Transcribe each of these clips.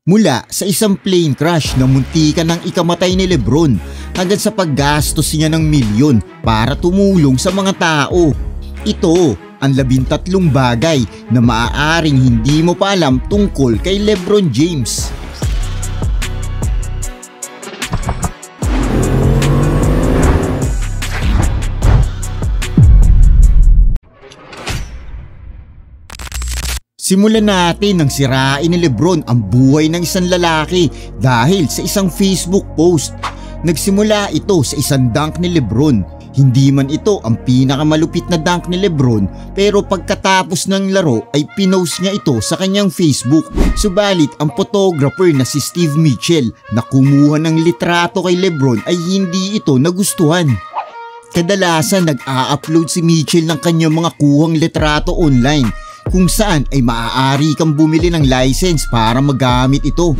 Mula sa isang plane crash na muntikan ng ikamatay ni Lebron hanggang sa paggastos niya ng milyon para tumulong sa mga tao. Ito ang 13 bagay na maaaring hindi mo pa alam tungkol kay Lebron James. Simulan natin nang sirain ni Lebron ang buhay ng isang lalaki dahil sa isang Facebook post. Nagsimula ito sa isang dunk ni Lebron. Hindi man ito ang pinakamalupit na dunk ni Lebron, pero pagkatapos ng laro ay pinost niya ito sa kanyang Facebook. Subalit ang photographer na si Steve Mitchell na kumuha ng litrato kay Lebron ay hindi ito nagustuhan. Kadalasan nag-a-upload si Mitchell ng kanyang mga kuhang litrato online, kung saan ay maaari kang bumili ng license para magamit ito.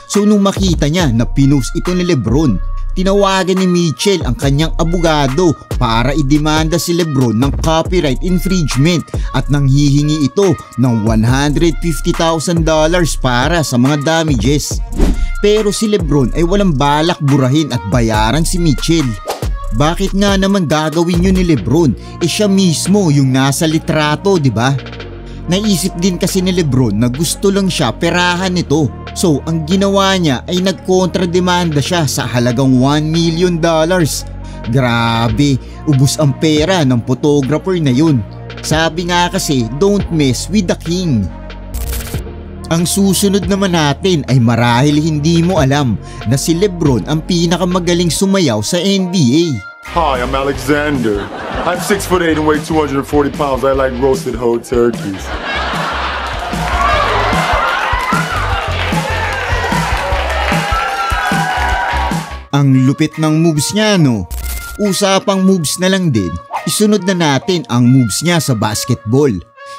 So nung makita niya na pinost ito ni Lebron, tinawagan ni Mitchell ang kanyang abogado para idemanda si Lebron ng copyright infringement at nanghihingi ito ng $150,000 para sa mga damages. Pero si Lebron ay walang balak burahin at bayaran si Mitchell. Bakit nga naman gagawin yun ni Lebron? Siya mismo yung nasa litrato, di ba? Naisip din kasi ni Lebron na gusto lang siya perahan nito. So ang ginawa niya ay nagkontrademanda siya sa halagang $1 million. Grabe, ubos ang pera ng photographer na yun. Sabi nga kasi, don't mess with the king. Ang susunod naman natin ay marahil hindi mo alam na si Lebron ang pinakamagaling sumayaw sa NBA. Hi, I'm Alexander. I'm 6'8" and weigh 240 pounds. I like roasted whole turkeys. Ang lupit ng moves niya, no? Usapang moves na lang din, isunod na natin ang moves niya sa basketball.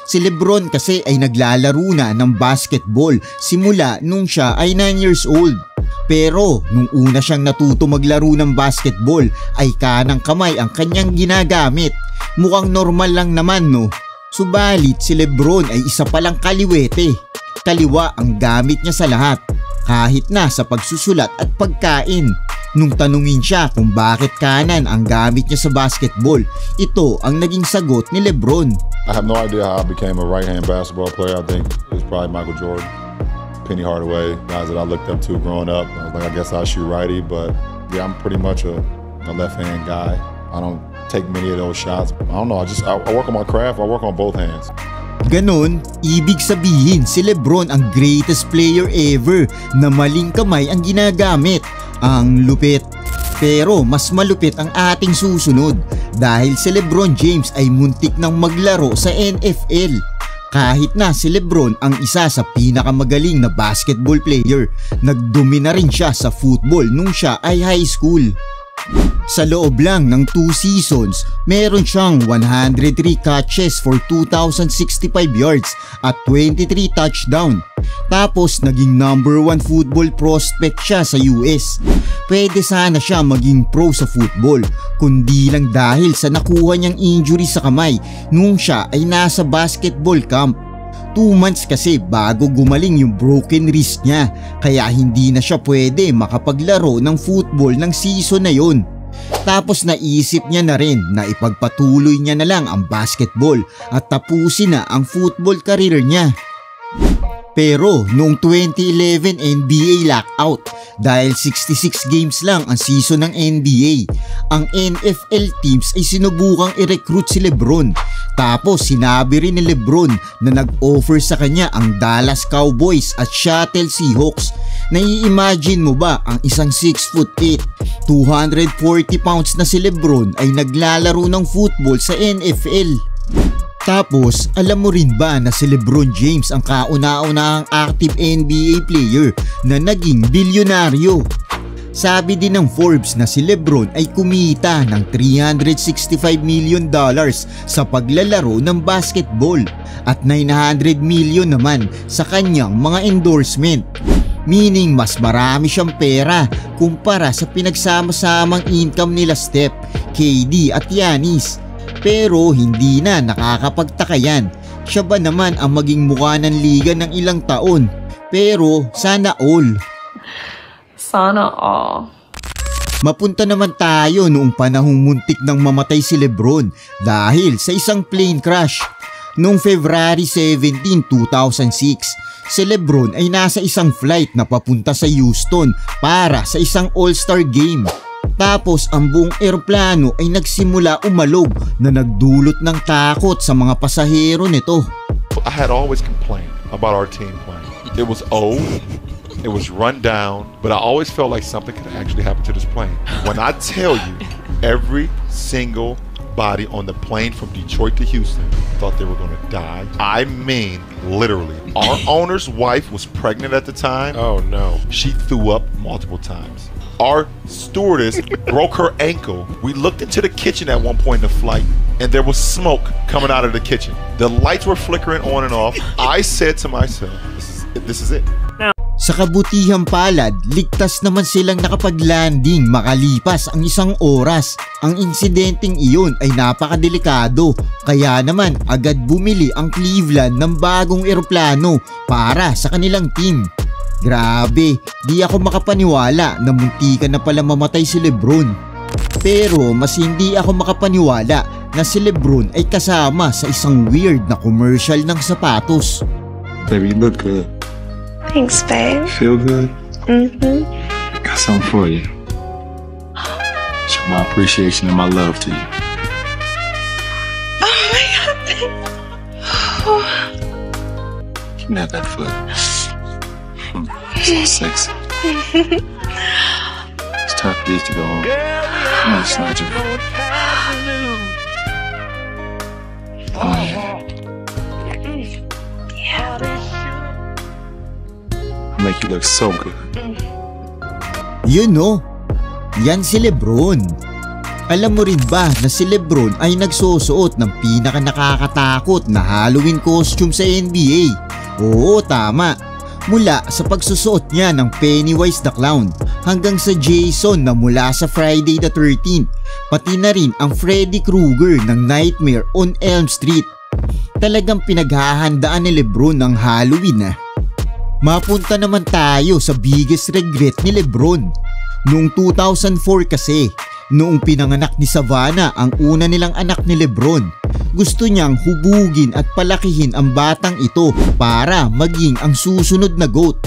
Si Lebron kasi ay naglalaro na ng basketball simula nung siya ay 9 years old. Pero nung una siyang natuto maglaro ng basketball ay kanang kamay ang kanyang ginagamit. Mukhang normal lang naman, no? Subalit si Lebron ay isa palang kaliwete. Kaliwa ang gamit niya sa lahat, kahit na sa pagsusulat at pagkain. Nung tanungin siya kung bakit kanan ang gamit niya sa basketball, ito ang naging sagot ni Lebron. I have no idea how I became a right-hand basketball player. I think it was probably Michael Jordan, Penny Hardaway, guys that I looked up to growing up. I was like, I guess I'll shoot righty, but yeah, I'm pretty much a left-hand guy. I don't take many of those shots. I don't know, I work on my craft, I work on both hands. Ganon, ibig sabihin si Lebron ang greatest player ever na maling kamay ang ginagamit. Ang lupit. Pero mas malupit ang ating susunod dahil si Lebron James ay muntik nang maglaro sa NFL. Kahit na si Lebron ang isa sa pinakamagaling na basketball player, nagdumi na rin siya sa football nung siya ay high school. Sa loob lang ng 2 seasons, meron siyang 103 catches for 2,065 yards at 23 touchdown. Tapos naging number 1 football prospect siya sa US. Pwede sana siya maging pro sa football, kundi lang dahil sa nakuha niyang injury sa kamay nung siya ay nasa basketball camp. 2 months kasi bago gumaling yung broken wrist niya, kaya hindi na siya pwede makapaglaro ng football ng season na yun. Tapos naisip niya na rin na ipagpatuloy niya na lang ang basketball at tapusin na ang football career niya. Pero noong 2011 NBA lockout, dahil 66 games lang ang season ng NBA, ang NFL teams ay sinubukang i-recruit si Lebron. Tapos sinabi rin ni Lebron na nag-offer sa kanya ang Dallas Cowboys at Seattle Seahawks. Nai-imagine mo ba ang isang 6'8", 240 pounds na si Lebron ay naglalaro ng football sa NFL? Tapos, alam mo rin ba na si Lebron James ang kauna-unahang active NBA player na naging bilyonaryo? Sabi din ng Forbes na si Lebron ay kumita ng $365 million sa paglalaro ng basketball at $900 million naman sa kanyang mga endorsement. Meaning mas marami siyang pera kumpara sa pinagsama-samang income nila Steph, KD at Giannis. Pero hindi na nakakapagtaka yan. Siya ba naman ang maging mukha ng liga ng ilang taon? Pero sana all. Sana all. Mapunta naman tayo noong panahong muntik nang mamatay si Lebron dahil sa isang plane crash. Noong February 17, 2006, si Lebron ay nasa isang flight na papunta sa Houston para sa isang All-Star game. Tapos ang buong eroplano ay nagsimula umalog na nagdulot ng takot sa mga pasahero nito. I had always complained about our team playing. It was old. It was run down, but I always felt like something could actually happen to this plane. When I tell you, every single body on the plane from Detroit to Houston thought they were going to die. I mean, literally. Our owner's wife was pregnant at the time. Oh, no. She threw up multiple times. Our stewardess broke her ankle. We looked into the kitchen at one point in the flight, and there was smoke coming out of the kitchen. The lights were flickering on and off. I said to myself, this is it. Sa kabutihang palad, ligtas naman silang nakapag-landing makalipas ang 1 oras. Ang insidenteng iyon ay napakadelikado, kaya naman agad bumili ang Cleveland ng bagong eroplano para sa kanilang team. Grabe, di ako makapaniwala na muntikan na pala mamatay si Lebron. Pero mas hindi ako makapaniwala na si Lebron ay kasama sa isang weird na commercial ng sapatos. Baby, you look good. Thanks, babe. Feel good? Mm-hmm. Got something for you. Show my appreciation and my love to you. Oh my God, babe. You can have that foot. So sexy. It's time for these to go home. I'm gonna slide you. Oh, yeah. Make you look so good. Yun no, yan si Lebron. Alam mo rin ba na si Lebron ay nagsusuot ng pinaka nakakatakot na Halloween costume sa NBA? Oo, tama. Mula sa pagsusuot niya ng Pennywise the Clown hanggang sa Jason na mula sa Friday the 13th, pati na rin ang Freddy Krueger ng Nightmare on Elm Street. Talagang pinaghahandaan ni Lebron ng Halloween. Mapunta naman tayo sa biggest regret ni Lebron. Noong 2004 kasi, noong pinanganak ni Savannah ang una nilang anak ni Lebron, gusto niyang hubugin at palakihin ang batang ito para maging ang susunod na GOAT.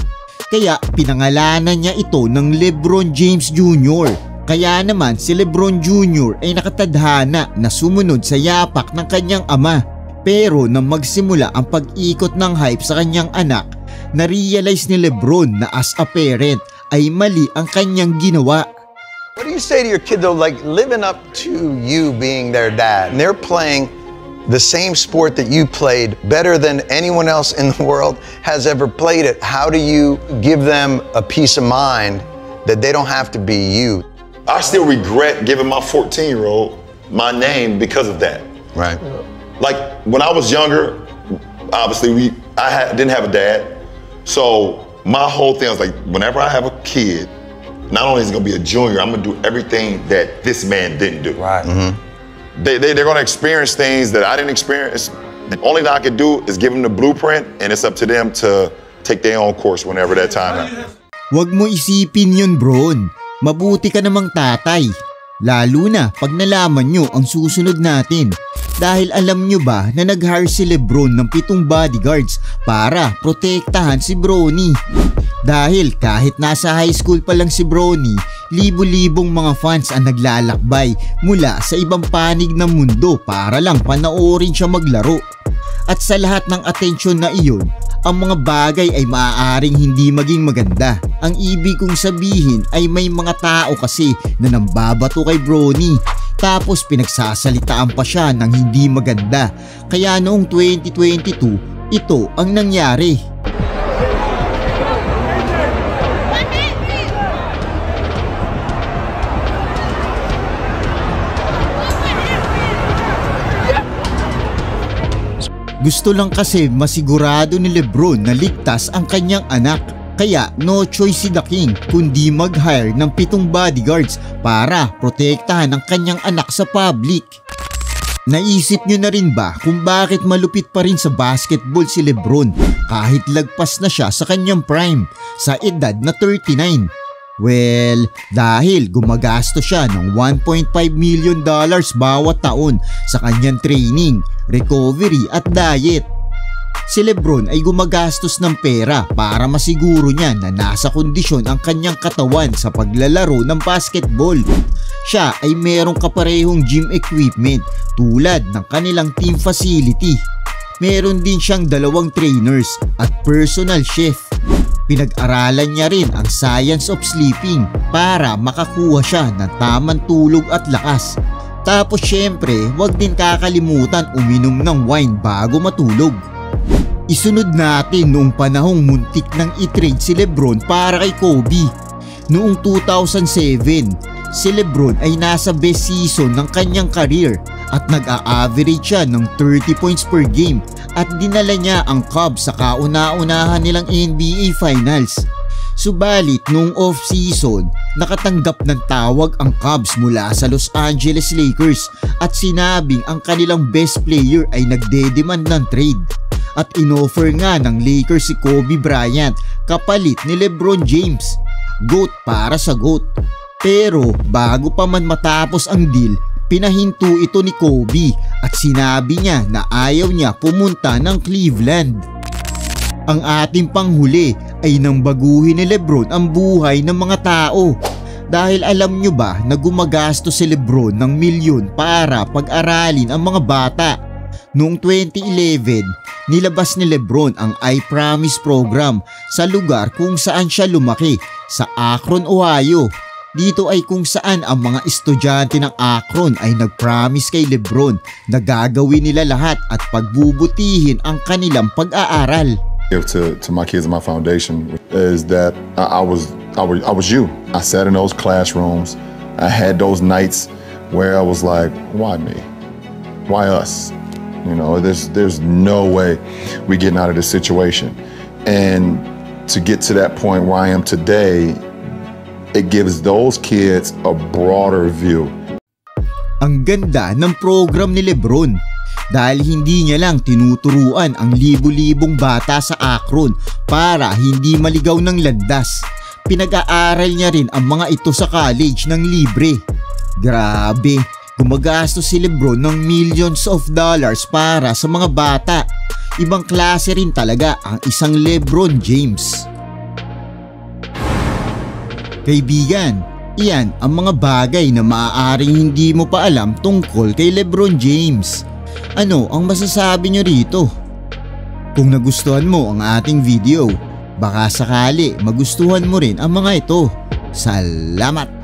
Kaya pinangalanan niya ito ng LeBron James Jr. Kaya naman si LeBron Jr. ay nakatadhana na sumunod sa yapak ng kanyang ama. Pero nang magsimula ang pag-ikot ng hype sa kanyang anak, na-realize ni Lebron na as a parent ay mali ang kanyang ginawa. What do you say to your kid though, like living up to you being their dad, and they're playing the same sport that you played better than anyone else in the world has ever played it? How do you give them a peace of mind that they don't have to be you? I still regret giving my 14-year-old my name because of that. Right. Like when I was younger, obviously didn't have a dad. So my whole thing was like, whenever I have a kid, not only is he gonna be a junior, I'm gonna do everything that this man didn't do. Right. Mm-hmm. They're gonna experience things that I didn't experience. The only thing I can do is give them the blueprint, and it's up to them to take their own course whenever that time happens. Huwag mo isipin yun, Bron. Mabuti ka namang tatay. Lalo na pag nalaman nyo ang susunod natin. Dahil alam nyo ba na nag-hire si Lebron ng 7 bodyguards para protektahan si Bronny? Dahil kahit nasa high school pa lang si Bronny, libo-libong mga fans ang naglalakbay mula sa ibang panig ng mundo para lang panoorin siya maglaro. At sa lahat ng atensyon na iyon, ang mga bagay ay maaaring hindi maging maganda. Ang ibig kong sabihin ay may mga tao kasi na nambabato kay Bronny. Tapos pinagsasalitaan pa siya ng hindi maganda. Kaya noong 2022, ito ang nangyari. Gusto lang kasi masigurado ni Lebron na ligtas ang kanyang anak. Kaya no choice si The King kundi mag-hire ng 7 bodyguards para protektahan ang kanyang anak sa public. Naisip nyo na rin ba kung bakit malupit pa rin sa basketball si LeBron kahit lagpas na siya sa kanyang prime sa edad na 39? Well, dahil gumagastos siya ng $1.5 million bawat taon sa kanyang training, recovery at diet. Si LeBron ay gumagastos ng pera para masiguro niya na nasa kondisyon ang kanyang katawan sa paglalaro ng basketball. Siya ay merong kaparehong gym equipment tulad ng kanilang team facility. Meron din siyang 2 trainers at personal chef. Pinag-aralan niya rin ang science of sleeping para makakuha siya ng tamang tulog at lakas. Tapos syempre, wag din kakalimutan uminom ng wine bago matulog. Isunod natin noong panahong muntik nang i-trade si LeBron para kay Kobe. Noong 2007, si LeBron ay nasa best season ng kanyang career at nag-a-average siya ng 30 points per game at dinala niya ang Cubs sa kauna-unahan nilang NBA Finals. Subalit noong off-season, nakatanggap ng tawag ang Cubs mula sa Los Angeles Lakers at sinabing ang kanilang best player ay nagde-demand ng trade. At inoffer nga ng Lakers si Kobe Bryant kapalit ni LeBron James. GOAT para sa GOAT. Pero bago pa man matapos ang deal, pinahinto ito ni Kobe at sinabi niya na ayaw niya pumunta ng Cleveland. Ang ating panghuli ay nang baguhin ni LeBron ang buhay ng mga tao. Dahil alam nyo ba na gumagastos si LeBron ng milyon para pag-aralin ang mga bata? Noong 2011, nilabas ni LeBron ang I Promise program sa lugar kung saan siya lumaki, sa Akron, Ohio. Dito ay kung saan ang mga estudyante ng Akron ay nag-promise kay LeBron na gagawin nila lahat at pagbubutihin ang kanilang pag-aaral. Give to my kids and my foundation is that I was you. I sat in those classrooms. I had those nights where I was like, why me? Why us? You know, there's no way we getting out of this situation. And to get to that point where I am today, it gives those kids a broader view. Ang ganda ng program ni LeBron dahil hindi niya lang tinuturuan ang libu-libong bata sa Akron para hindi maligaw ng landas. Pinag-aaral niya rin ang mga ito sa college ng libre. Grabe, gumagastos si LeBron ng millions of dollars para sa mga bata. Ibang klase rin talaga ang isang LeBron James. Kaibigan, iyan ang mga bagay na maaaring hindi mo pa alam tungkol kay LeBron James. Ano ang masasabi nyo rito? Kung nagustuhan mo ang ating video, baka sakali magustuhan mo rin ang mga ito. Salamat!